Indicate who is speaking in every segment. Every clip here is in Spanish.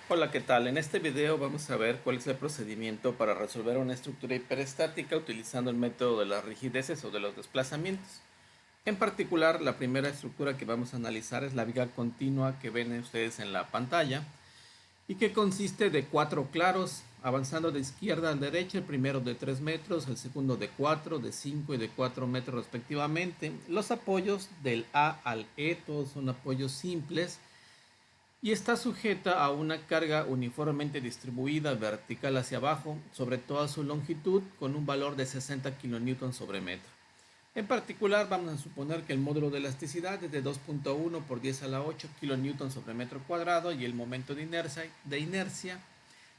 Speaker 1: Hola, ¿qué tal? En este video vamos a ver cuál es el procedimiento para resolver una estructura hiperestática utilizando el método de las rigideces o de los desplazamientos. En particular, la primera estructura que vamos a analizar es la viga continua que ven ustedes en la pantalla y que consiste de 4 claros, avanzando de izquierda a derecha, el primero de 3 metros, el segundo de 4, de 5 y de 4 metros respectivamente. Los apoyos del A al E, todos son apoyos simples y está sujeta a una carga uniformemente distribuida vertical hacia abajo sobre toda su longitud con un valor de 60 kN sobre metro. En particular, vamos a suponer que el módulo de elasticidad es de 2.1 por 10 a la 8 kN sobre metro cuadrado y el momento de inercia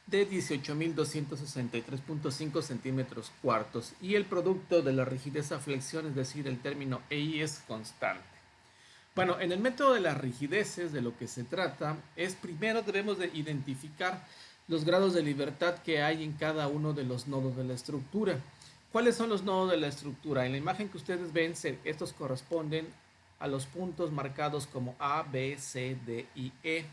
Speaker 1: de 18.263.5 centímetros cuartos, y el producto de la rigidez a flexión, es decir, el término EI, es constante. Bueno, en el método de las rigideces, de lo que se trata es, primero debemos de identificar los grados de libertad que hay en cada uno de los nodos de la estructura. ¿Cuáles son los nodos de la estructura? En la imagen que ustedes ven, estos corresponden a los puntos marcados como A, B, C, D y E.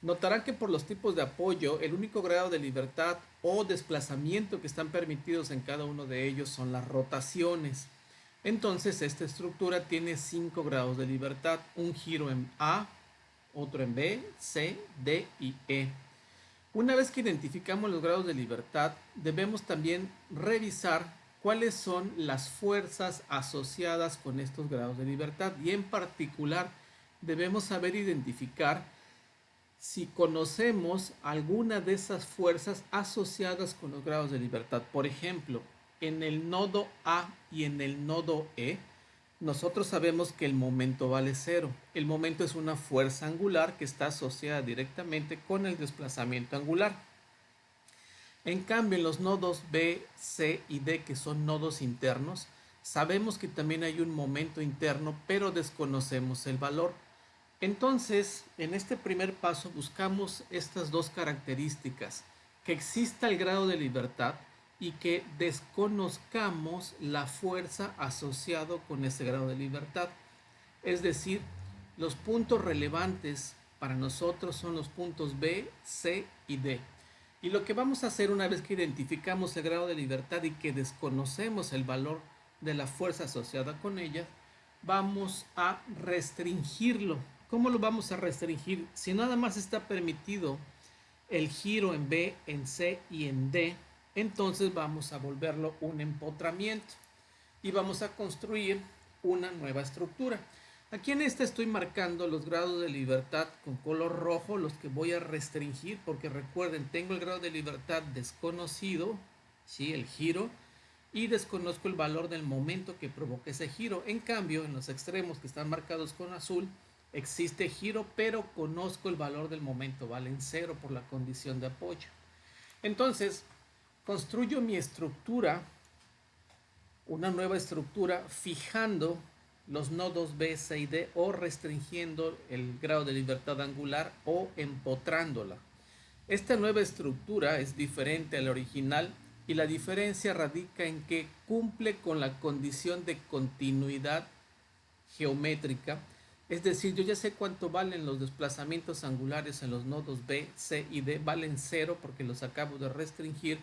Speaker 1: Notarán que por los tipos de apoyo, el único grado de libertad o desplazamiento que están permitidos en cada uno de ellos son las rotaciones. Entonces, esta estructura tiene 5 grados de libertad: un giro en A, otro en B, C, D y E. Una vez que identificamos los grados de libertad, debemos también revisar cuáles son las fuerzas asociadas con estos grados de libertad, y en particular debemos saber identificar si conocemos alguna de esas fuerzas asociadas con los grados de libertad. Por ejemplo, en el nodo A y en el nodo E, nosotros sabemos que el momento vale cero. El momento es una fuerza angular que está asociada directamente con el desplazamiento angular. En cambio, en los nodos B, C y D, que son nodos internos, sabemos que también hay un momento interno, pero desconocemos el valor. Entonces, en este primer paso buscamos estas dos características: que exista el grado de libertad y que desconozcamos la fuerza asociado con ese grado de libertad. Es decir, los puntos relevantes para nosotros son los puntos B, C y D. Y lo que vamos a hacer una vez que identificamos el grado de libertad y que desconocemos el valor de la fuerza asociada con ella, vamos a restringirlo. ¿Cómo lo vamos a restringir? Si nada más está permitido el giro en B, en C y en D, entonces vamos a volverlo un empotramiento y vamos a construir una nueva estructura. Aquí en esta estoy marcando los grados de libertad con color rojo, los que voy a restringir, porque recuerden, tengo el grado de libertad desconocido, ¿sí? El giro, y desconozco el valor del momento que provoca ese giro. En cambio, en los extremos que están marcados con azul, existe giro, pero conozco el valor del momento, valen cero por la condición de apoyo. Entonces, construyo mi estructura, una nueva estructura, fijando los nodos B, C y D, o restringiendo el grado de libertad angular o empotrándola. Esta nueva estructura es diferente a la original, y la diferencia radica en que cumple con la condición de continuidad geométrica. Es decir, yo ya sé cuánto valen los desplazamientos angulares en los nodos B, C y D, valen cero porque los acabo de restringir,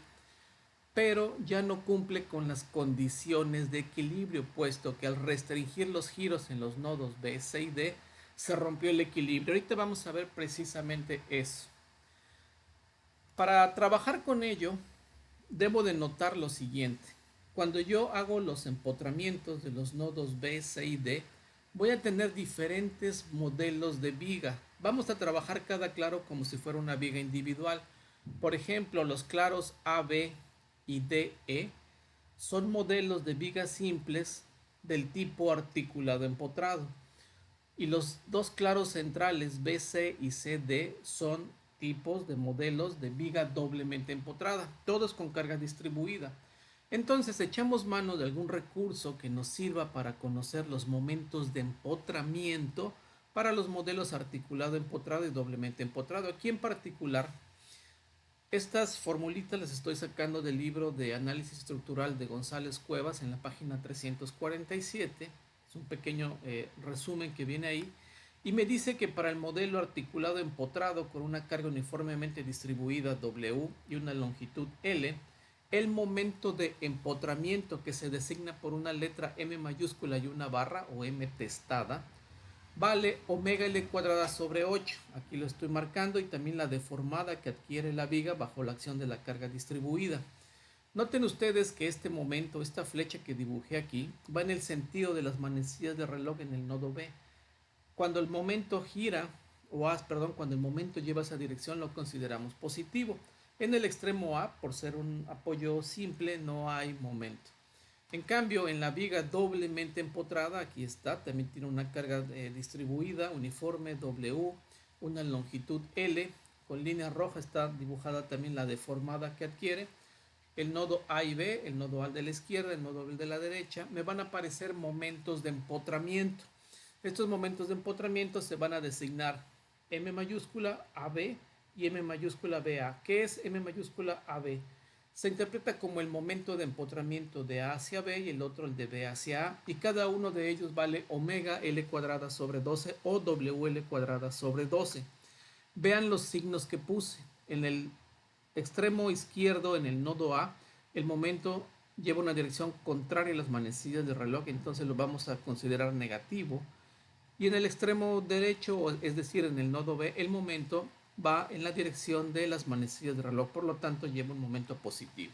Speaker 1: pero ya no cumple con las condiciones de equilibrio, puesto que al restringir los giros en los nodos B, C y D, se rompió el equilibrio. Ahorita vamos a ver precisamente eso. Para trabajar con ello, debo de notar lo siguiente: cuando yo hago los empotramientos de los nodos B, C y D, voy a tener diferentes modelos de viga. Vamos a trabajar cada claro como si fuera una viga individual. Por ejemplo, los claros A, B y D, E son modelos de vigas simples del tipo articulado empotrado, y los dos claros centrales BC y CD son tipos de modelos de viga doblemente empotrada, todos con carga distribuida. Entonces echamos mano de algún recurso que nos sirva para conocer los momentos de empotramiento para los modelos articulado empotrado y doblemente empotrado. Aquí en particular, estas formulitas las estoy sacando del libro de análisis estructural de González Cuevas en la página 347. Es un pequeño resumen que viene ahí. Y me dice que para el modelo articulado empotrado con una carga uniformemente distribuida W y una longitud L, el momento de empotramiento, que se designa por una letra M mayúscula y una barra o M testada, vale omega L cuadrada sobre 8. Aquí lo estoy marcando, y también la deformada que adquiere la viga bajo la acción de la carga distribuida. Noten ustedes que este momento, esta flecha que dibujé aquí, va en el sentido de las manecillas de reloj en el nodo B. Cuando el momento gira, cuando el momento lleva esa dirección, lo consideramos positivo. En el extremo A, por ser un apoyo simple, no hay momento. En cambio, en la viga doblemente empotrada, aquí está, también tiene una carga distribuida, uniforme W, una longitud L, con línea roja está dibujada también la deformada que adquiere. El nodo A y B, el nodo A de la izquierda, el nodo B de la derecha, me van a aparecer momentos de empotramiento. Estos momentos de empotramiento se van a designar M mayúscula AB y M mayúscula BA. ¿Qué es M mayúscula AB? Se interpreta como el momento de empotramiento de A hacia B y el otro el de B hacia A, y cada uno de ellos vale omega L cuadrada sobre 12 o WL cuadrada sobre 12. Vean los signos que puse. En el extremo izquierdo, en el nodo A, el momento lleva una dirección contraria a las manecillas del reloj, entonces lo vamos a considerar negativo. Y en el extremo derecho, es decir, en el nodo B, el momento va en la dirección de las manecillas del reloj, por lo tanto lleva un momento positivo.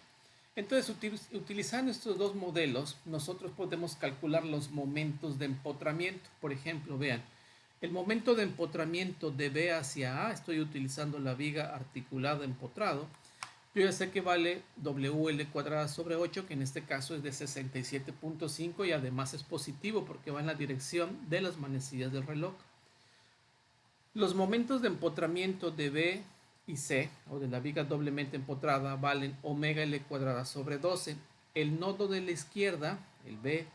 Speaker 1: Entonces, utilizando estos dos modelos, nosotros podemos calcular los momentos de empotramiento. Por ejemplo, vean, el momento de empotramiento de B hacia A, estoy utilizando la viga articulada empotrado. Yo ya sé que vale WL cuadrada sobre 8, que en este caso es de 67.5, y además es positivo porque va en la dirección de las manecillas del reloj. Los momentos de empotramiento de B y C, o de la viga doblemente empotrada, valen omega L cuadrada sobre 12. El nodo de la izquierda, el B,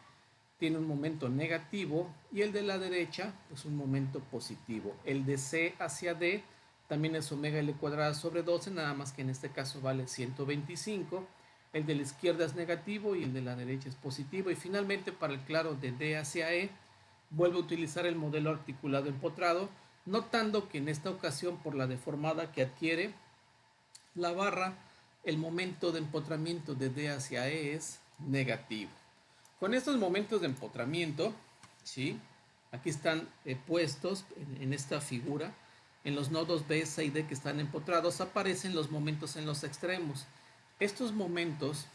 Speaker 1: tiene un momento negativo, y el de la derecha, pues un momento positivo. El de C hacia D también es omega L cuadrada sobre 12, nada más que en este caso vale 125. El de la izquierda es negativo y el de la derecha es positivo. Y finalmente, para el claro de D hacia E, vuelvo a utilizar el modelo articulado empotrado, notando que en esta ocasión, por la deformada que adquiere la barra, el momento de empotramiento de D hacia E es negativo. Con estos momentos de empotramiento, ¿sí? Aquí están puestos en esta figura. En los nodos B, C y D que están empotrados aparecen los momentos en los extremos. Estos momentos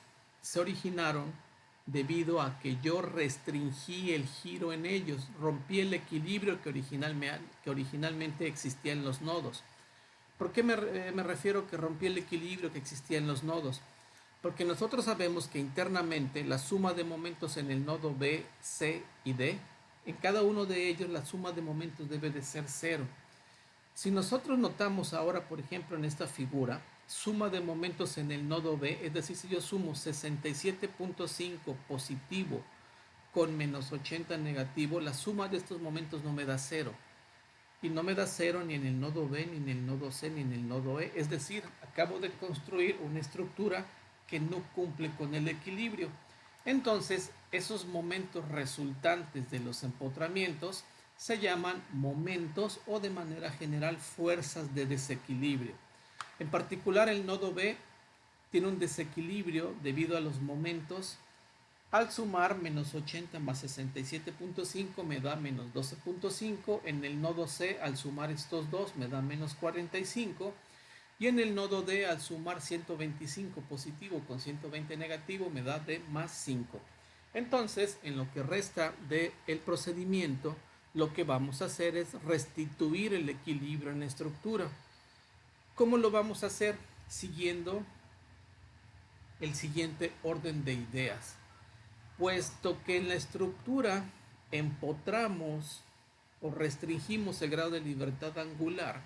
Speaker 1: se originaron debido a que yo restringí el giro en ellos, rompí el equilibrio que originalmente existía en los nodos. ¿Por qué me refiero que rompí el equilibrio que existía en los nodos? Porque nosotros sabemos que internamente la suma de momentos en el nodo B, C y D, en cada uno de ellos la suma de momentos debe de ser 0. Si nosotros notamos ahora, por ejemplo, en esta figura, suma de momentos en el nodo B, es decir, si yo sumo 67.5 positivo con menos 80 negativo, la suma de estos momentos no me da 0. Y no me da 0 ni en el nodo B, ni en el nodo C, ni en el nodo E. Es decir, acabo de construir una estructura que no cumple con el equilibrio. Entonces, esos momentos resultantes de los empotramientos se llaman momentos, o de manera general fuerzas de desequilibrio. En particular, el nodo B tiene un desequilibrio debido a los momentos. Al sumar menos 80 más 67.5 me da menos 12.5. En el nodo C, al sumar estos dos, me da menos 45. Y en el nodo D, al sumar 125 positivo con 120 negativo, me da de más 5. Entonces, en lo que resta del procedimiento, lo que vamos a hacer es restituir el equilibrio en la estructura. ¿Cómo lo vamos a hacer? Siguiendo el siguiente orden de ideas. Puesto que en la estructura empotramos o restringimos el grado de libertad angular,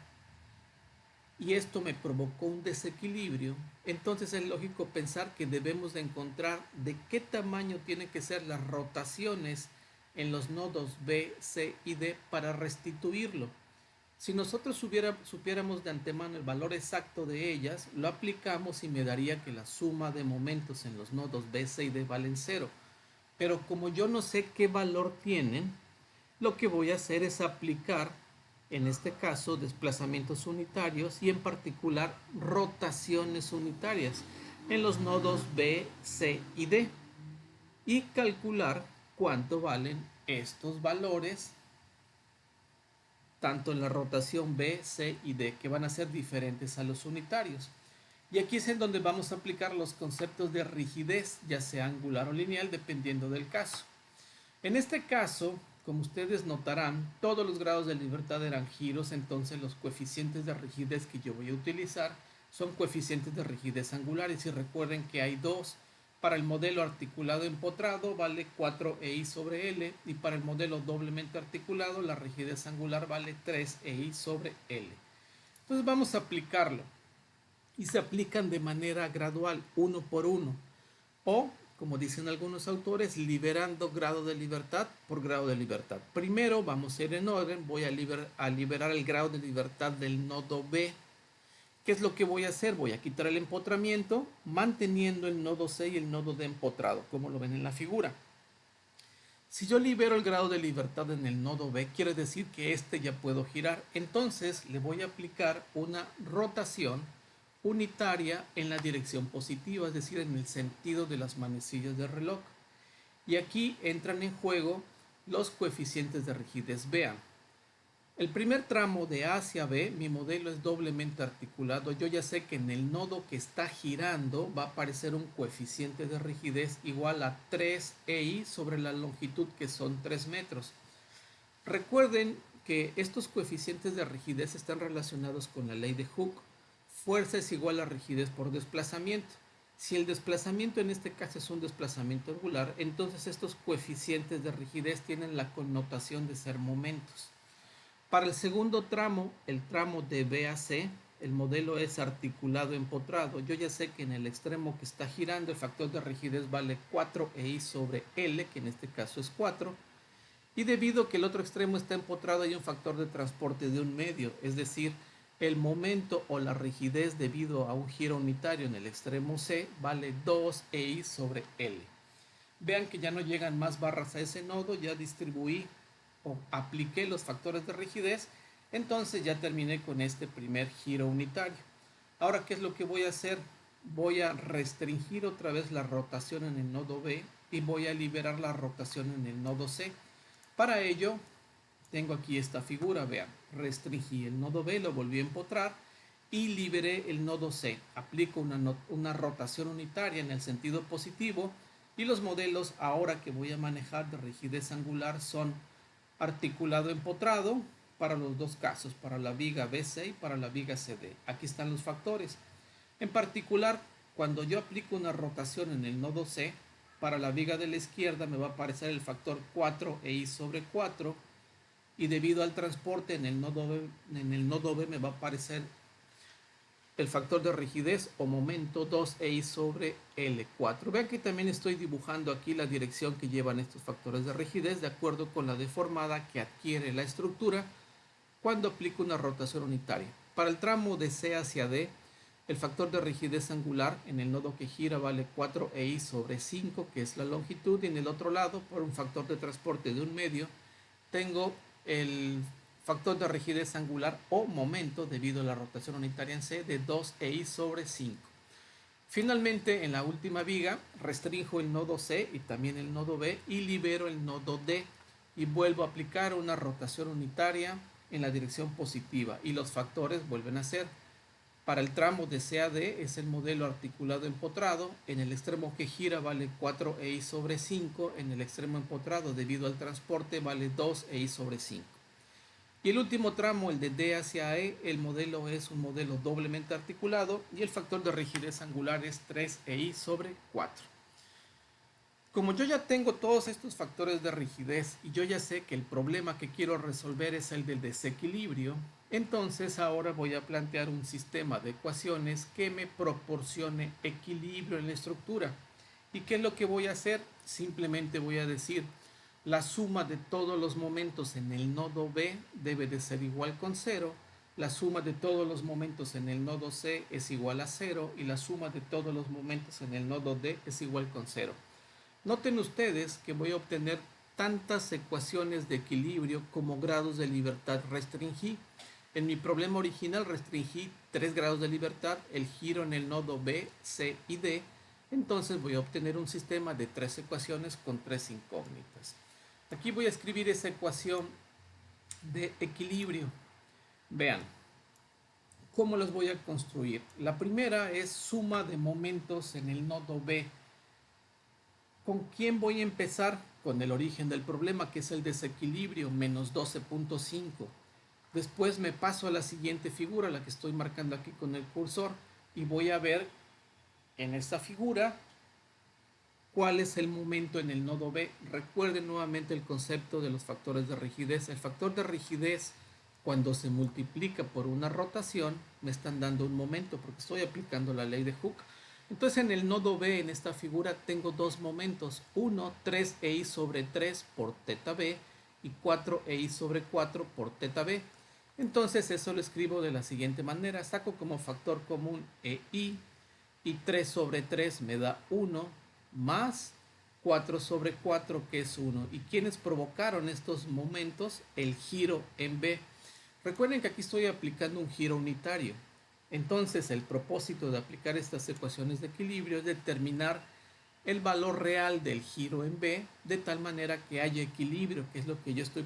Speaker 1: y esto me provocó un desequilibrio, entonces es lógico pensar que debemos de encontrar de qué tamaño tienen que ser las rotaciones en los nodos B, C y D para restituirlo. Si nosotros supiéramos de antemano el valor exacto de ellas, lo aplicamos y me daría que la suma de momentos en los nodos B, C y D valen 0. Pero como yo no sé qué valor tienen, lo que voy a hacer es aplicar en este caso desplazamientos unitarios y en particular rotaciones unitarias en los nodos B, C y D y calcular cuánto valen estos valores tanto en la rotación B, C y D, que van a ser diferentes a los unitarios. Y aquí es en donde vamos a aplicar los conceptos de rigidez, ya sea angular o lineal, dependiendo del caso. En este caso, como ustedes notarán, todos los grados de libertad eran giros, entonces los coeficientes de rigidez que yo voy a utilizar son coeficientes de rigidez angulares. Y recuerden que hay dos. Para el modelo articulado empotrado vale 4EI sobre L, y para el modelo doblemente articulado la rigidez angular vale 3EI sobre L. Entonces vamos a aplicarlo, y se aplican de manera gradual, uno por uno, o como dicen algunos autores, liberando grado de libertad por grado de libertad. Primero vamos a ir en orden, voy a liberar el grado de libertad del nodo B. ¿Qué es lo que voy a hacer? Voy a quitar el empotramiento, manteniendo el nodo C y el nodo D empotrado, como lo ven en la figura. Si yo libero el grado de libertad en el nodo B, quiere decir que este ya puedo girar. Entonces le voy a aplicar una rotación unitaria en la dirección positiva, es decir, en el sentido de las manecillas del reloj. Y aquí entran en juego los coeficientes de rigidez. Vean, el primer tramo de A hacia B, mi modelo es doblemente articulado. Yo ya sé que en el nodo que está girando va a aparecer un coeficiente de rigidez igual a 3EI sobre la longitud, que son 3 metros. Recuerden que estos coeficientes de rigidez están relacionados con la ley de Hooke. Fuerza es igual a rigidez por desplazamiento. Si el desplazamiento en este caso es un desplazamiento angular, entonces estos coeficientes de rigidez tienen la connotación de ser momentos. Para el segundo tramo, el tramo de B a C, el modelo es articulado empotrado. Yo ya sé que en el extremo que está girando el factor de rigidez vale 4EI sobre L, que en este caso es 4. Y debido a que el otro extremo está empotrado, hay un factor de transporte de 1/2, es decir, el momento o la rigidez debido a un giro unitario en el extremo C vale 2EI sobre L. Vean que ya no llegan más barras a ese nodo, ya distribuí o apliqué los factores de rigidez, entonces ya terminé con este primer giro unitario. Ahora, ¿qué es lo que voy a hacer? Voy a restringir otra vez la rotación en el nodo B y voy a liberar la rotación en el nodo C. Para ello, tengo aquí esta figura, vean, restringí el nodo B, lo volví a empotrar y liberé el nodo C. Aplico una rotación unitaria en el sentido positivo, y los modelos ahora que voy a manejar de rigidez angular son articulado empotrado para los dos casos, para la viga BC y para la viga CD. Aquí están los factores. En particular, cuando yo aplico una rotación en el nodo C, para la viga de la izquierda me va a aparecer el factor 4EI sobre 4, y debido al transporte en el nodo B me va a aparecer el factor de rigidez o momento 2EI sobre L4. Vean que también estoy dibujando aquí la dirección que llevan estos factores de rigidez de acuerdo con la deformada que adquiere la estructura cuando aplico una rotación unitaria. Para el tramo de C hacia D, el factor de rigidez angular en el nodo que gira vale 4EI sobre 5, que es la longitud, y en el otro lado, por un factor de transporte de 1/2, tengo el factor de rigidez angular o momento debido a la rotación unitaria en C de 2EI sobre 5. Finalmente, en la última viga, restringo el nodo C y también el nodo B y libero el nodo D, y vuelvo a aplicar una rotación unitaria en la dirección positiva, y los factores vuelven a ser. Para el tramo de C a D es el modelo articulado empotrado. En el extremo que gira vale 4EI sobre 5. En el extremo empotrado, debido al transporte, vale 2EI sobre 5. Y el último tramo, el de D hacia E, el modelo es un modelo doblemente articulado y el factor de rigidez angular es 3EI sobre 4. Como yo ya tengo todos estos factores de rigidez y yo ya sé que el problema que quiero resolver es el del desequilibrio, entonces ahora voy a plantear un sistema de ecuaciones que me proporcione equilibrio en la estructura. ¿Y qué es lo que voy a hacer? Simplemente voy a decir, la suma de todos los momentos en el nodo B debe de ser igual con 0, la suma de todos los momentos en el nodo C es igual a 0 y la suma de todos los momentos en el nodo D es igual con 0. Noten ustedes que voy a obtener tantas ecuaciones de equilibrio como grados de libertad restringí. En mi problema original restringí 3 grados de libertad, el giro en el nodo B, C y D. Entonces voy a obtener un sistema de 3 ecuaciones con 3 incógnitas. Aquí voy a escribir esa ecuación de equilibrio. Vean, ¿cómo las voy a construir? La primera es suma de momentos en el nodo B. ¿Con quién voy a empezar? Con el origen del problema, que es el desequilibrio, menos 12.5. Después me paso a la siguiente figura, la que estoy marcando aquí con el cursor, y voy a ver en esta figura cuál es el momento en el nodo B. Recuerden nuevamente el concepto de los factores de rigidez. El factor de rigidez, cuando se multiplica por una rotación, me están dando un momento, porque estoy aplicando la ley de Hooke. Entonces en el nodo B, en esta figura, tengo dos momentos. Uno, 3EI sobre 3 por teta B, y 4EI sobre 4 por teta B. Entonces eso lo escribo de la siguiente manera. Saco como factor común EI, y 3 sobre 3 me da 1, más 4 sobre 4, que es 1. ¿Y quiénes provocaron estos momentos? El giro en B. Recuerden que aquí estoy aplicando un giro unitario. Entonces el propósito de aplicar estas ecuaciones de equilibrio es determinar el valor real del giro en B, de tal manera que haya equilibrio, que es lo que yo estoy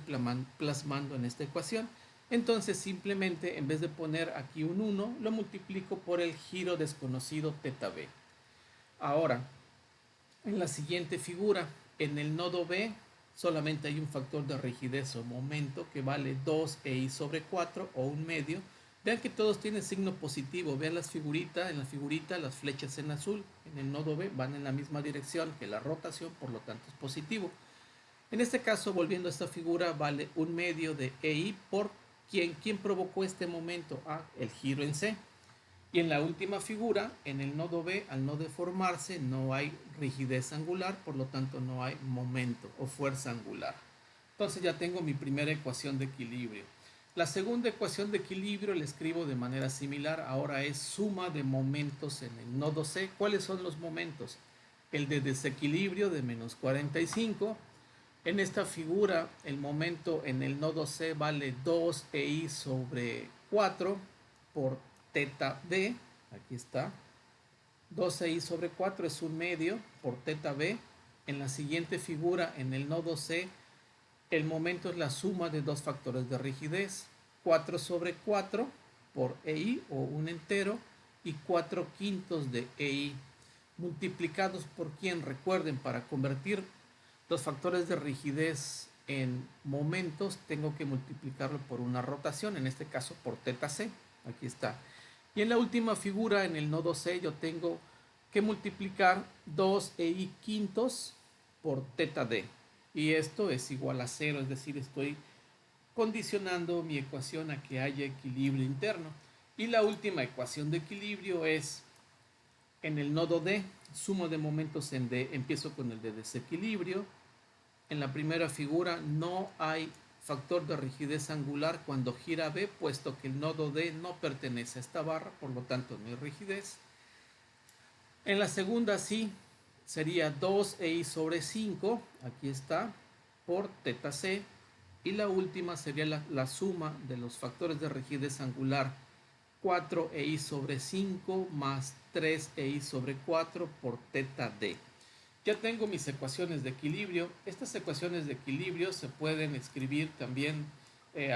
Speaker 1: plasmando en esta ecuación. Entonces simplemente, en vez de poner aquí un 1, lo multiplico por el giro desconocido teta B. Ahora, en la siguiente figura, en el nodo B, solamente hay un factor de rigidez o momento que vale 2EI sobre 4 o un medio. Vean que todos tienen signo positivo. Vean las figuritas, en la figurita las flechas en azul en el nodo B van en la misma dirección que la rotación, por lo tanto es positivo. En este caso, volviendo a esta figura, vale un medio de EI por ¿quién provocó este momento? El giro en C. Y en la última figura, en el nodo B, al no deformarse, no hay rigidez angular, por lo tanto no hay momento o fuerza angular. Entonces ya tengo mi primera ecuación de equilibrio. La segunda ecuación de equilibrio la escribo de manera similar. Ahora es suma de momentos en el nodo C. ¿Cuáles son los momentos? El de desequilibrio de menos 45. En esta figura, el momento en el nodo C vale 2EI sobre 4 por teta B. Aquí está. 2EI sobre 4 es un medio por teta B. En la siguiente figura, en el nodo C, el momento es la suma de dos factores de rigidez. 4 sobre 4 por EI o un entero, y 4 quintos de EI. Multiplicados por quién. Recuerden, para convertir los factores de rigidez en momentos, tengo que multiplicarlo por una rotación, en este caso por teta C. Aquí está. Y en la última figura, en el nodo C, yo tengo que multiplicar 2EI quintos por teta D. Y esto es igual a 0, es decir, estoy condicionando mi ecuación a que haya equilibrio interno. Y la última ecuación de equilibrio es en el nodo D, suma de momentos en D. Empiezo con el de desequilibrio. En la primera figura no hay factor de rigidez angular cuando gira B, puesto que el nodo D no pertenece a esta barra, por lo tanto no hay rigidez. En la segunda sí, sería 2EI sobre 5, aquí está, por teta C. Y la última sería la suma de los factores de rigidez angular, 4EI sobre 5 más 3EI sobre 4 por teta D. Ya tengo mis ecuaciones de equilibrio. Estas ecuaciones de equilibrio se pueden escribir también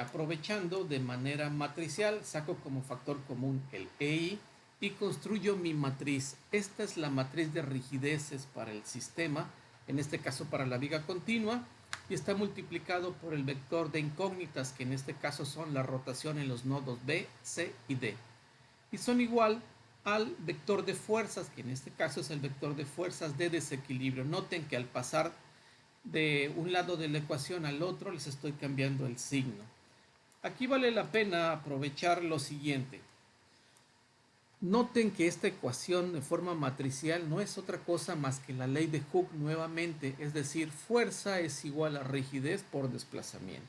Speaker 1: aprovechando de manera matricial. Saco como factor común el EI y construyo mi matriz. Esta es la matriz de rigideces para el sistema, en este caso para la viga continua, y está multiplicado por el vector de incógnitas, que en este caso son la rotación en los nodos B, C y D. Y son igual al vector de fuerzas, que en este caso es el vector de fuerzas de desequilibrio. Noten que al pasar de un lado de la ecuación al otro les estoy cambiando el signo. Aquí vale la pena aprovechar lo siguiente. Noten que esta ecuación de forma matricial no es otra cosa más que la ley de Hooke nuevamente, es decir, fuerza es igual a rigidez por desplazamiento.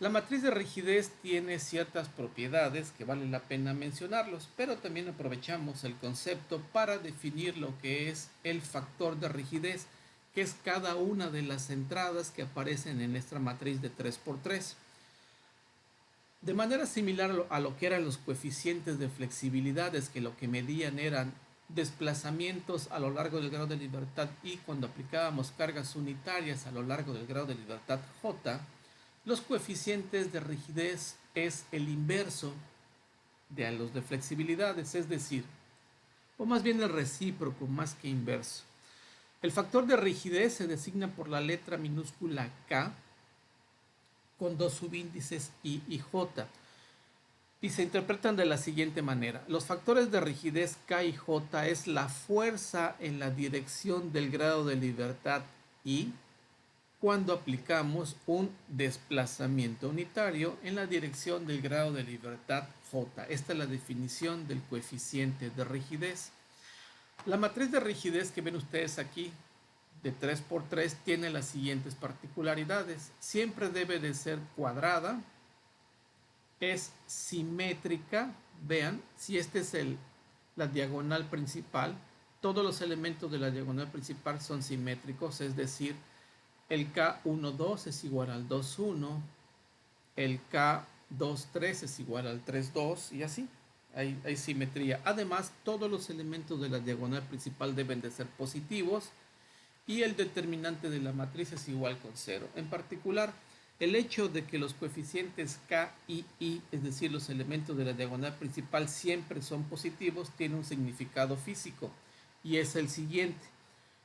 Speaker 1: La matriz de rigidez tiene ciertas propiedades que vale la pena mencionarlos, pero también aprovechamos el concepto para definir lo que es el factor de rigidez, que es cada una de las entradas que aparecen en esta matriz de 3×3. De manera similar a lo que eran los coeficientes de flexibilidades, que lo que medían eran desplazamientos a lo largo del grado de libertad y cuando aplicábamos cargas unitarias a lo largo del grado de libertad J, los coeficientes de rigidez es el inverso de los de flexibilidades, es decir, o más bien el recíproco más que inverso. El factor de rigidez se designa por la letra minúscula K con dos subíndices I y J y se interpretan de la siguiente manera. Los factores de rigidez K y J es la fuerza en la dirección del grado de libertad I cuando aplicamos un desplazamiento unitario en la dirección del grado de libertad J. Esta es la definición del coeficiente de rigidez. La matriz de rigidez que ven ustedes aquí de 3×3 tiene las siguientes particularidades. Siempre debe de ser cuadrada, es simétrica. Vean, si este es la diagonal principal, todos los elementos de la diagonal principal son simétricos, es decir, el K12 es igual al 2,1, el K23 es igual al 3,2 y así. Hay simetría. Además, todos los elementos de la diagonal principal deben de ser positivos y el determinante de la matriz es igual con 0. En particular, el hecho de que los coeficientes K y I, es decir, los elementos de la diagonal principal, siempre son positivos, tiene un significado físico y es el siguiente,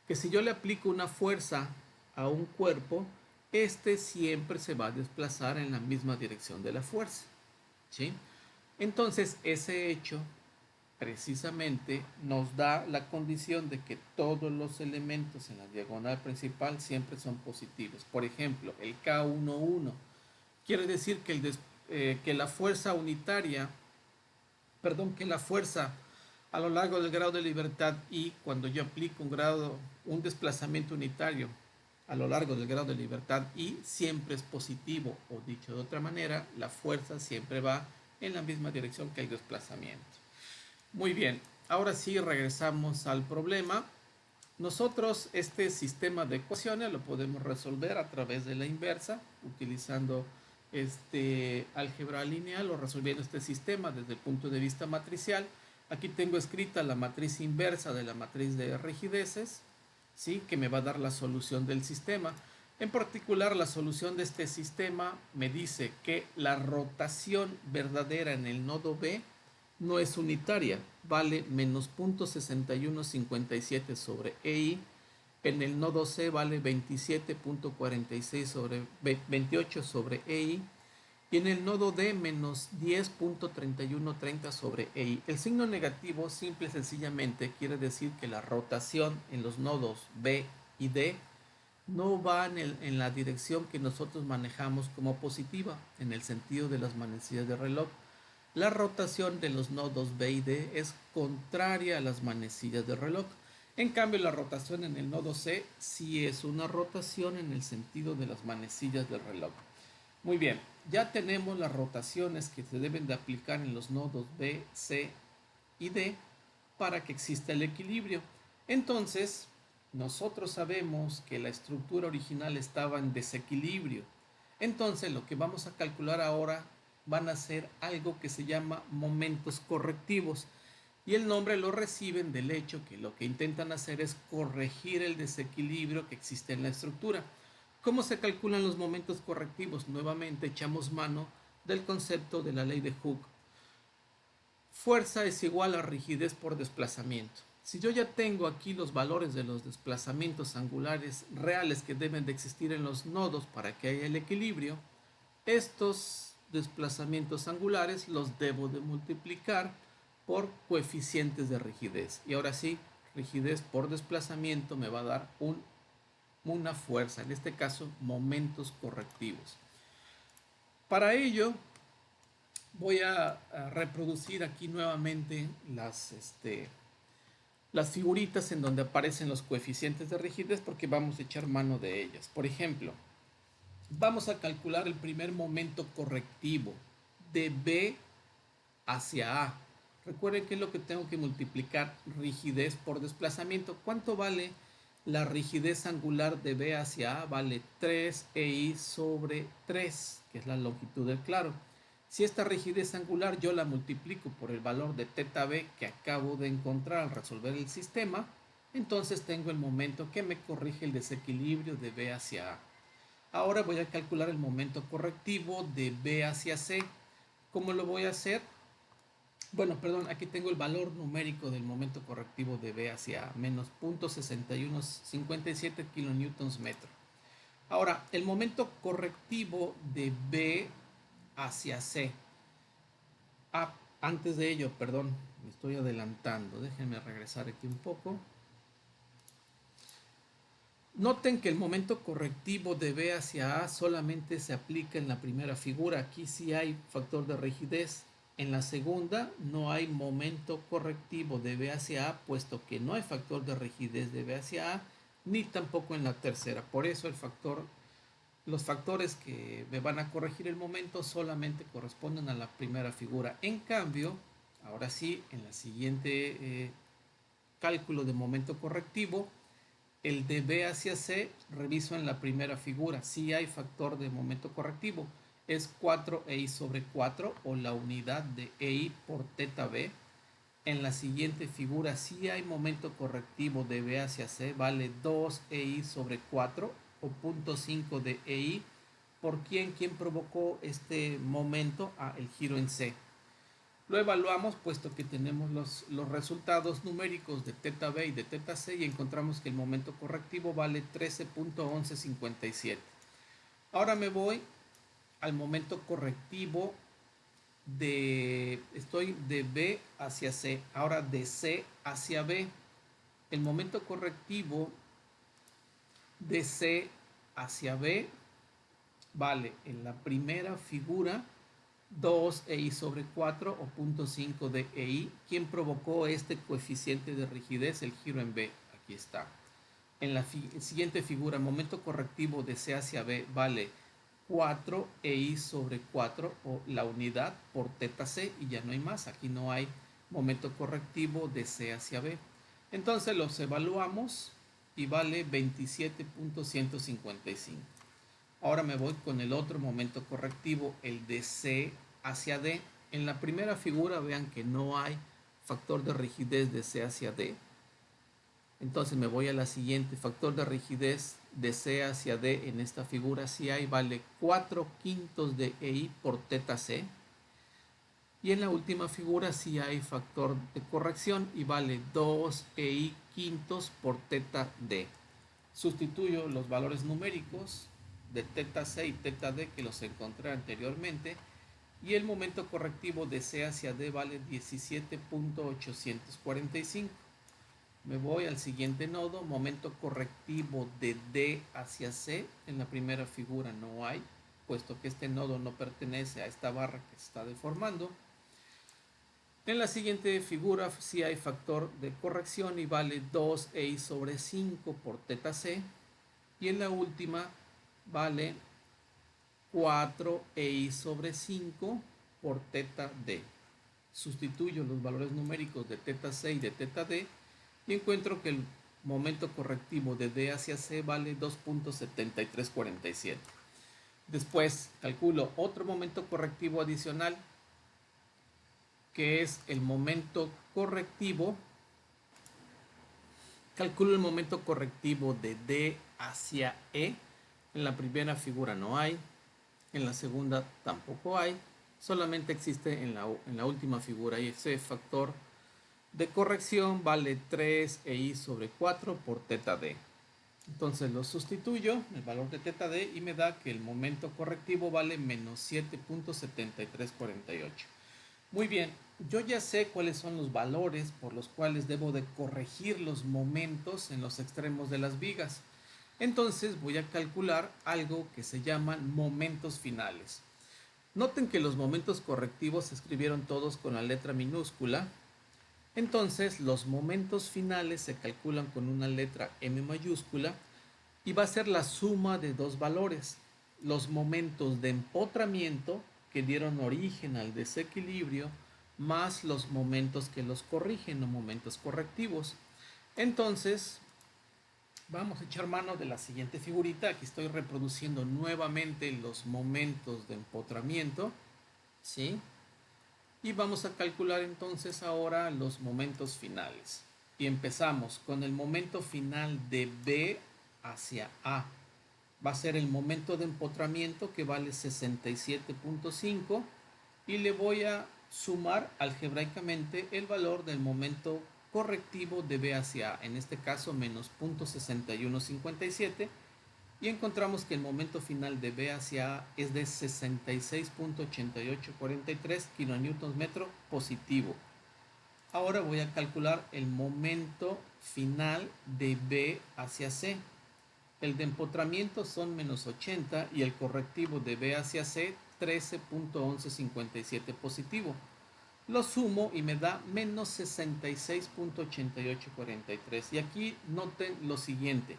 Speaker 1: que si yo le aplico una fuerza a un cuerpo, este siempre se va a desplazar en la misma dirección de la fuerza, ¿sí? Entonces, ese hecho precisamente nos da la condición de que todos los elementos en la diagonal principal siempre son positivos. Por ejemplo, el K11 quiere decir que la fuerza unitaria, que la fuerza a lo largo del grado de libertad I, cuando yo aplico un desplazamiento unitario a lo largo del grado de libertad I, siempre es positivo, o dicho de otra manera, la fuerza siempre va en la misma dirección que el desplazamiento. Muy bien, ahora sí regresamos al problema. Nosotros este sistema de ecuaciones lo podemos resolver a través de la inversa, utilizando álgebra lineal o resolviendo este sistema desde el punto de vista matricial. Aquí tengo escrita la matriz inversa de la matriz de rigideces, ¿sí? Que me va a dar la solución del sistema. En particular, la solución de este sistema me dice que la rotación verdadera en el nodo B no es unitaria, vale menos 0.6157 sobre EI. En el nodo C vale 27.46 sobre 28 sobre EI. Y en el nodo D menos 10.3130 sobre EI. El signo negativo simple y sencillamente quiere decir que la rotación en los nodos B y D no va en la dirección que nosotros manejamos como positiva, en el sentido de las manecillas de reloj. La rotación de los nodos B y D es contraria a las manecillas de reloj. En cambio, la rotación en el nodo C sí es una rotación en el sentido de las manecillas del reloj. Muy bien, ya tenemos las rotaciones que se deben de aplicar en los nodos B, C y D para que exista el equilibrio. Entonces, nosotros sabemos que la estructura original estaba en desequilibrio. Entonces, lo que vamos a calcular ahora van a ser algo que se llama momentos correctivos. Y el nombre lo reciben del hecho que lo que intentan hacer es corregir el desequilibrio que existe en la estructura. ¿Cómo se calculan los momentos correctivos? Nuevamente echamos mano del concepto de la ley de Hooke. Fuerza es igual a rigidez por desplazamiento. Si yo ya tengo aquí los valores de los desplazamientos angulares reales que deben de existir en los nodos para que haya el equilibrio, estos desplazamientos angulares los debo de multiplicar por coeficientes de rigidez. Y ahora sí, rigidez por desplazamiento me va a dar una fuerza, en este caso momentos correctivos. Para ello voy a reproducir aquí nuevamente las figuritas en donde aparecen los coeficientes de rigidez porque vamos a echar mano de ellas. Por ejemplo, vamos a calcular el primer momento correctivo de B hacia A. Recuerden que es lo que tengo que multiplicar, rigidez por desplazamiento. ¿Cuánto vale La rigidez angular de B hacia A vale 3EI sobre 3, que es la longitud del claro. Si esta rigidez angular yo la multiplico por el valor de teta B que acabo de encontrar al resolver el sistema, entonces tengo el momento que me corrige el desequilibrio de B hacia A. Ahora voy a calcular el momento correctivo de B hacia C. ¿Cómo lo voy a hacer? Bueno, perdón, aquí tengo el valor numérico del momento correctivo de B hacia menos 0.6157 kilonewtons metro. Ahora, el momento correctivo de B hacia C. Antes de ello, perdón, me estoy adelantando. Déjenme regresar aquí un poco. Noten que el momento correctivo de B hacia A solamente se aplica en la primera figura. Aquí sí hay factor de rigidez. En la segunda no hay momento correctivo de B hacia A, puesto que no hay factor de rigidez de B hacia A, ni tampoco en la tercera. Por eso los factores que me van a corregir el momento solamente corresponden a la primera figura. En cambio, ahora sí, en la siguiente cálculo de momento correctivo, el de B hacia C, reviso en la primera figura. Si hay factor de momento correctivo, es 4EI sobre 4 o la unidad de EI por teta B. En la siguiente figura, si hay momento correctivo de B hacia C, vale 2EI sobre 4 o 0.5 de EI. ¿Por quién provocó este momento? El giro en C. Lo evaluamos puesto que tenemos los resultados numéricos de teta B y de teta C y encontramos que el momento correctivo vale 13.1157. Ahora me voy al momento correctivo estoy de B hacia C, ahora de C hacia B. El momento correctivo de C hacia B vale en la primera figura 2EI sobre 4 o 0.5 de EI. ¿Quién provocó este coeficiente de rigidez? El giro en B. Aquí está. En la siguiente figura, momento correctivo de C hacia B vale 4EI sobre 4 o la unidad por teta C y ya no hay más. Aquí no hay momento correctivo de C hacia B. Entonces los evaluamos y vale 27.155. Ahora me voy con el otro momento correctivo, el de C hacia D. En la primera figura vean que no hay factor de rigidez de C hacia D. Entonces me voy a la siguiente, factor de rigidez de C hacia D en esta figura sí hay, vale 4/5 de EI por teta C. Y en la última figura sí hay factor de corrección y vale 2EI quintos por teta D. Sustituyo los valores numéricos de teta C y teta D que los encontré anteriormente y el momento correctivo de C hacia D vale 17.845. Me voy al siguiente nodo, momento correctivo de D hacia C. En la primera figura no hay, puesto que este nodo no pertenece a esta barra que se está deformando. En la siguiente figura sí hay factor de corrección y vale 2EI sobre 5 por teta C. Y en la última vale 4EI sobre 5 por teta D. Sustituyo los valores numéricos de teta C y de teta D y encuentro que el momento correctivo de D hacia C vale 2.7347. Después calculo otro momento correctivo adicional, que es el momento correctivo. Calculo el momento correctivo de D hacia E. En la primera figura no hay, en la segunda tampoco hay, solamente existe en la última figura y ese factor de corrección vale 3EI sobre 4 por teta D. Entonces lo sustituyo, el valor de teta D, y me da que el momento correctivo vale menos 7.7348. Muy bien, yo ya sé cuáles son los valores por los cuales debo de corregir los momentos en los extremos de las vigas. Entonces voy a calcular algo que se llaman momentos finales. Noten que los momentos correctivos se escribieron todos con la letra minúscula. Entonces los momentos finales se calculan con una letra M mayúscula y va a ser la suma de dos valores. Los momentos de empotramiento que dieron origen al desequilibrio más los momentos que los corrigen o momentos correctivos. Entonces Vamos a echar mano de la siguiente figurita. Aquí estoy reproduciendo nuevamente los momentos de empotramiento, ¿sí? Y vamos a calcular entonces ahora los momentos finales. Y empezamos con el momento final de B hacia A. Va a ser el momento de empotramiento que vale 67.5 y le voy a sumar algebraicamente el valor del momento correctivo de B hacia A, en este caso menos 0.6157, y encontramos que el momento final de B hacia A es de 66.8843 kN positivo. Ahora voy a calcular el momento final de B hacia C. El de empotramiento son menos 80 y el correctivo de B hacia C 13.1157 positivo. Lo sumo y me da menos 66.8843. Y aquí noten lo siguiente.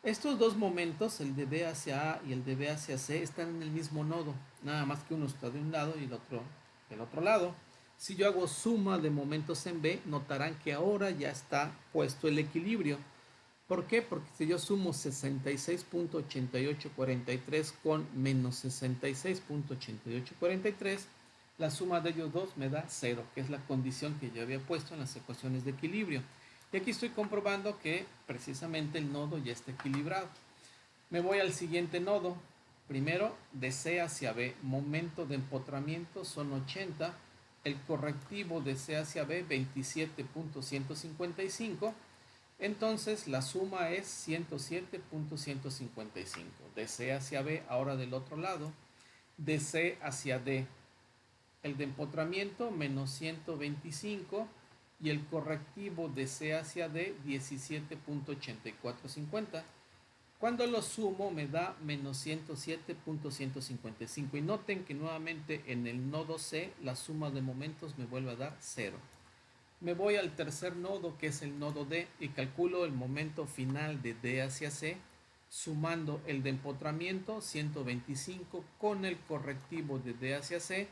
Speaker 1: Estos dos momentos, el de B hacia A y el de B hacia C, están en el mismo nodo, nada más que uno está de un lado y el otro del otro lado. Si yo hago suma de momentos en B, notarán que ahora ya está puesto el equilibrio. ¿Por qué? Porque si yo sumo 66.8843 con menos 66.8843, la suma de ellos dos me da 0, que es la condición que yo había puesto en las ecuaciones de equilibrio. Y aquí estoy comprobando que precisamente el nodo ya está equilibrado. Me voy al siguiente nodo. Primero, de C hacia B, momento de empotramiento son 80, el correctivo de C hacia B 27.155, entonces la suma es 107.155. De C hacia B, ahora del otro lado, de C hacia D, el de empotramiento menos 125 y el correctivo de C hacia D 17.8450. Cuando lo sumo me da menos 107.155 y noten que nuevamente en el nodo C la suma de momentos me vuelve a dar 0. Me voy al tercer nodo, que es el nodo D, y calculo el momento final de D hacia C sumando el de empotramiento 125 con el correctivo de D hacia C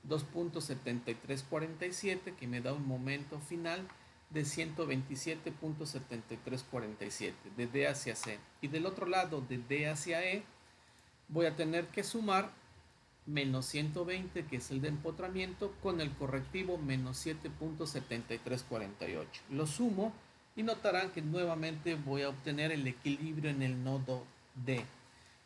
Speaker 1: 2.7347, que me da un momento final de 127.7347 de D hacia C. Y del otro lado, de D hacia E, voy a tener que sumar menos 120, que es el de empotramiento, con el correctivo menos 7.7348. Lo sumo y notarán que nuevamente voy a obtener el equilibrio en el nodo D.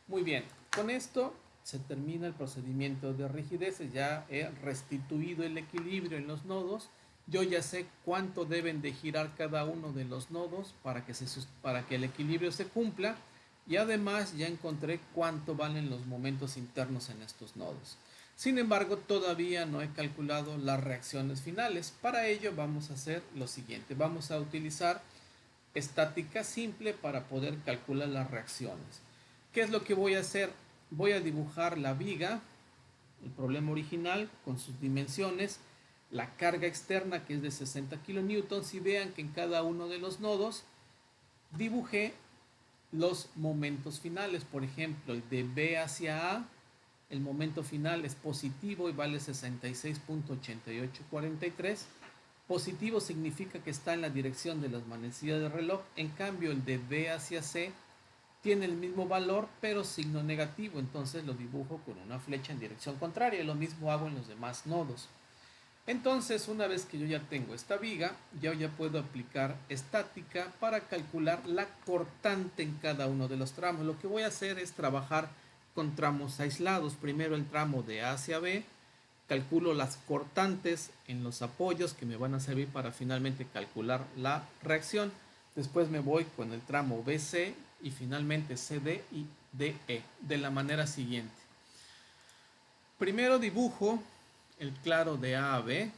Speaker 1: Muy bien, con esto se termina el procedimiento de rigidez. Ya he restituido el equilibrio en los nodos. Yo ya sé cuánto deben de girar cada uno de los nodos para que el equilibrio se cumpla. Y además ya encontré cuánto valen los momentos internos en estos nodos. Sin embargo, todavía no he calculado las reacciones finales. Para ello vamos a hacer lo siguiente. Vamos a utilizar estática simple para poder calcular las reacciones. ¿Qué es lo que voy a hacer? Voy a dibujar la viga, el problema original con sus dimensiones, la carga externa que es de 60 kilonewtons, y vean que en cada uno de los nodos dibujé los momentos finales. Por ejemplo, el de B hacia A, el momento final es positivo y vale 66.8843. Positivo significa que está en la dirección de las manecillas del reloj. En cambio, el de B hacia C tiene el mismo valor, pero signo negativo. Entonces lo dibujo con una flecha en dirección contraria. Y lo mismo hago en los demás nodos. Entonces, una vez que yo ya tengo esta viga, yo ya puedo aplicar estática para calcular la cortante en cada uno de los tramos. Lo que voy a hacer es trabajar con tramos aislados. Primero el tramo de A hacia B, calculo las cortantes en los apoyos que me van a servir para finalmente calcular la reacción. Después me voy con el tramo BC y finalmente CD y DE de la manera siguiente. Primero dibujo el claro de A a B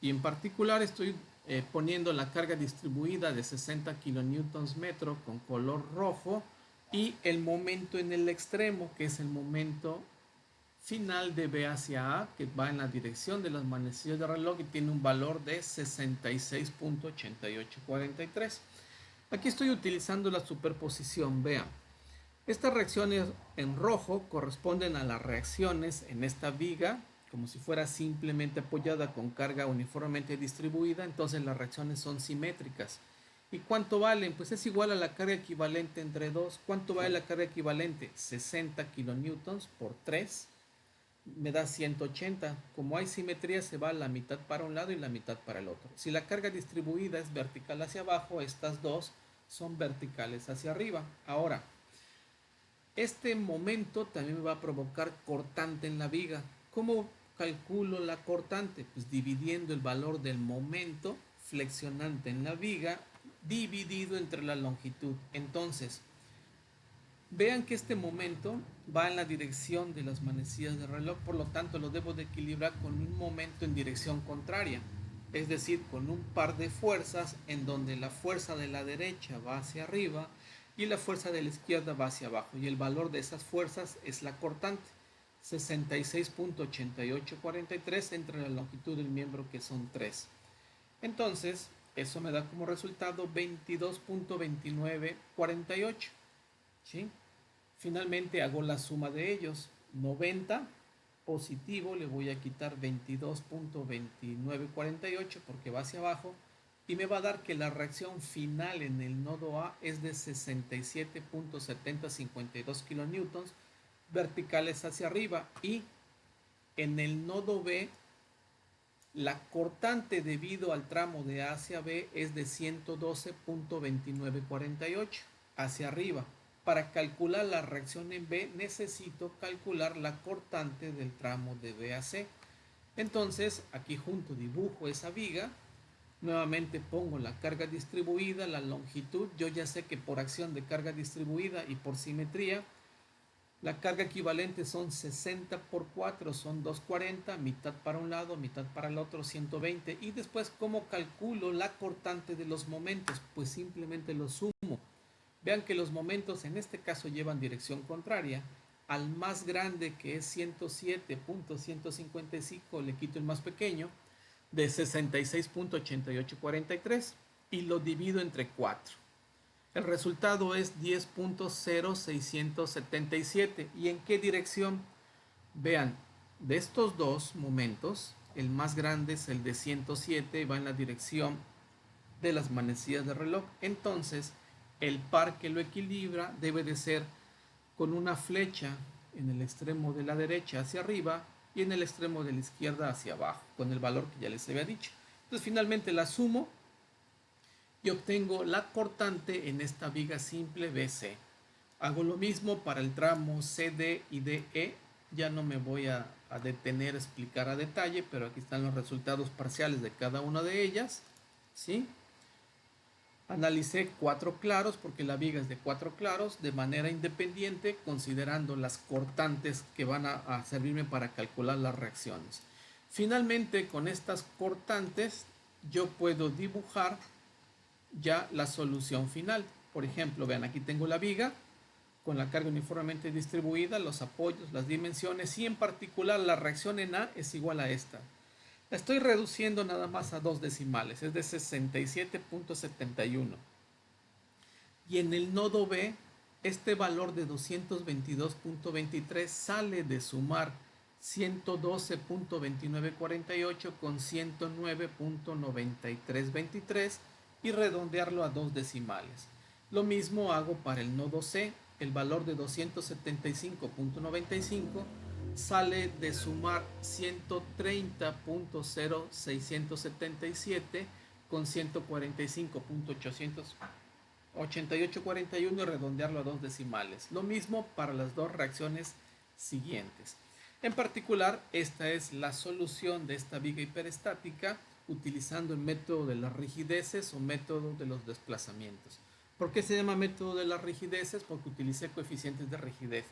Speaker 1: y en particular estoy poniendo la carga distribuida de 60 kilonewtons metro con color rojo y el momento en el extremo, que es el momento final de B hacia A, que va en la dirección de las manecillas de reloj y tiene un valor de 66.8843. Aquí estoy utilizando la superposición. Vean, estas reacciones en rojo corresponden a las reacciones en esta viga, como si fuera simplemente apoyada con carga uniformemente distribuida. Entonces las reacciones son simétricas. ¿Y cuánto valen? Pues es igual a la carga equivalente entre 2. ¿Cuánto vale la carga equivalente? 60 kilonewtons por 3 me da 180. Como hay simetría, se va la mitad para un lado y la mitad para el otro. Si la carga distribuida es vertical hacia abajo, estas dos son verticales hacia arriba. Ahora, este momento también me va a provocar cortante en la viga. ¿Cómo calculo la cortante? Pues dividiendo el valor del momento flexionante en la viga dividido entre la longitud. Entonces, vean que este momento va en la dirección de las manecillas del reloj, por lo tanto lo debo de equilibrar con un momento en dirección contraria, es decir, con un par de fuerzas en donde la fuerza de la derecha va hacia arriba y la fuerza de la izquierda va hacia abajo, y el valor de esas fuerzas es la cortante, 66.8843 entre la longitud del miembro, que son 3. Entonces, eso me da como resultado 22.2948. ¿Sí? Finalmente hago la suma de ellos. 90 positivo, le voy a quitar 22.2948 porque va hacia abajo, y me va a dar que la reacción final en el nodo A es de 67.7052 kilonewtons verticales hacia arriba, y en el nodo B la cortante debido al tramo de A hacia B es de 112.2948 hacia arriba. Para calcular la reacción en B necesito calcular la cortante del tramo de B a C. Entonces aquí junto dibujo esa viga, nuevamente pongo la carga distribuida, la longitud. Yo ya sé que por acción de carga distribuida y por simetría la carga equivalente son 60 por 4, son 240, mitad para un lado, mitad para el otro, 120. Y después, ¿cómo calculo la cortante de los momentos? Pues simplemente lo sumo. Vean que los momentos en este caso llevan dirección contraria. Al más grande, que es 107.155, le quito el más pequeño, de 66.8843, y lo divido entre 4. El resultado es 10.0677. ¿Y en qué dirección? Vean, de estos dos momentos, el más grande es el de 107 y va en la dirección de las manecillas del reloj. Entonces, el par que lo equilibra debe de ser con una flecha en el extremo de la derecha hacia arriba y en el extremo de la izquierda hacia abajo, con el valor que ya les había dicho. Entonces, finalmente la sumo y obtengo la cortante en esta viga simple BC. Hago lo mismo para el tramo CD y DE. Ya no me voy a detener a explicar a detalle, pero aquí están los resultados parciales de cada una de ellas. ¿Sí? Analicé 4 claros porque la viga es de 4 claros de manera independiente, considerando las cortantes que van a servirme para calcular las reacciones. Finalmente, con estas cortantes yo puedo dibujar ya la solución final. Por ejemplo, vean, aquí tengo la viga con la carga uniformemente distribuida, los apoyos, las dimensiones, y en particular la reacción en A es igual a esta. La estoy reduciendo nada más a 2 decimales, es de 67.71. Y en el nodo B, este valor de 222.23 sale de sumar 112.2948 con 109.9323 y redondearlo a 2 decimales. Lo mismo hago para el nodo C. El valor de 275.95 sale de sumar 130.0677 con 145.88841 y redondearlo a 2 decimales. Lo mismo para las dos reacciones siguientes. En particular, esta es la solución de esta viga hiperestática utilizando el método de las rigideces o método de los desplazamientos. ¿Por qué se llama método de las rigideces? Porque utilicé coeficientes de rigidez.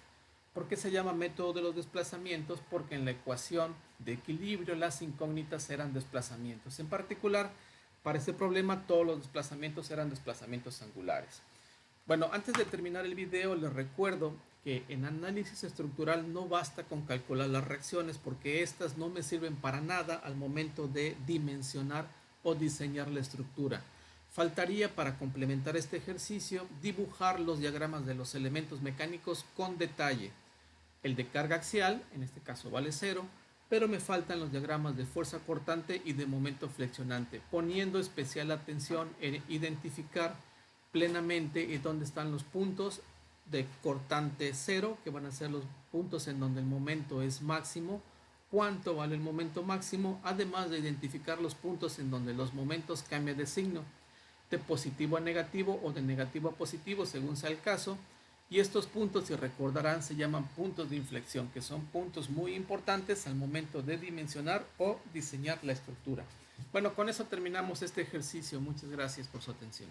Speaker 1: ¿Por qué se llama método de los desplazamientos? Porque en la ecuación de equilibrio las incógnitas eran desplazamientos. En particular, para este problema todos los desplazamientos eran desplazamientos angulares. Bueno, antes de terminar el video les recuerdo que en análisis estructural no basta con calcular las reacciones, porque estas no me sirven para nada al momento de dimensionar o diseñar la estructura. Faltaría, para complementar este ejercicio, dibujar los diagramas de los elementos mecánicos con detalle. El de carga axial, en este caso vale 0, pero me faltan los diagramas de fuerza cortante y de momento flexionante, poniendo especial atención en identificar plenamente dónde están los puntos de cortante cero, que van a ser los puntos en donde el momento es máximo, cuánto vale el momento máximo, además de identificar los puntos en donde los momentos cambian de signo, de positivo a negativo o de negativo a positivo, según sea el caso. Y estos puntos, si recordarán, se llaman puntos de inflexión, que son puntos muy importantes al momento de dimensionar o diseñar la estructura. Bueno, con eso terminamos este ejercicio. Muchas gracias por su atención.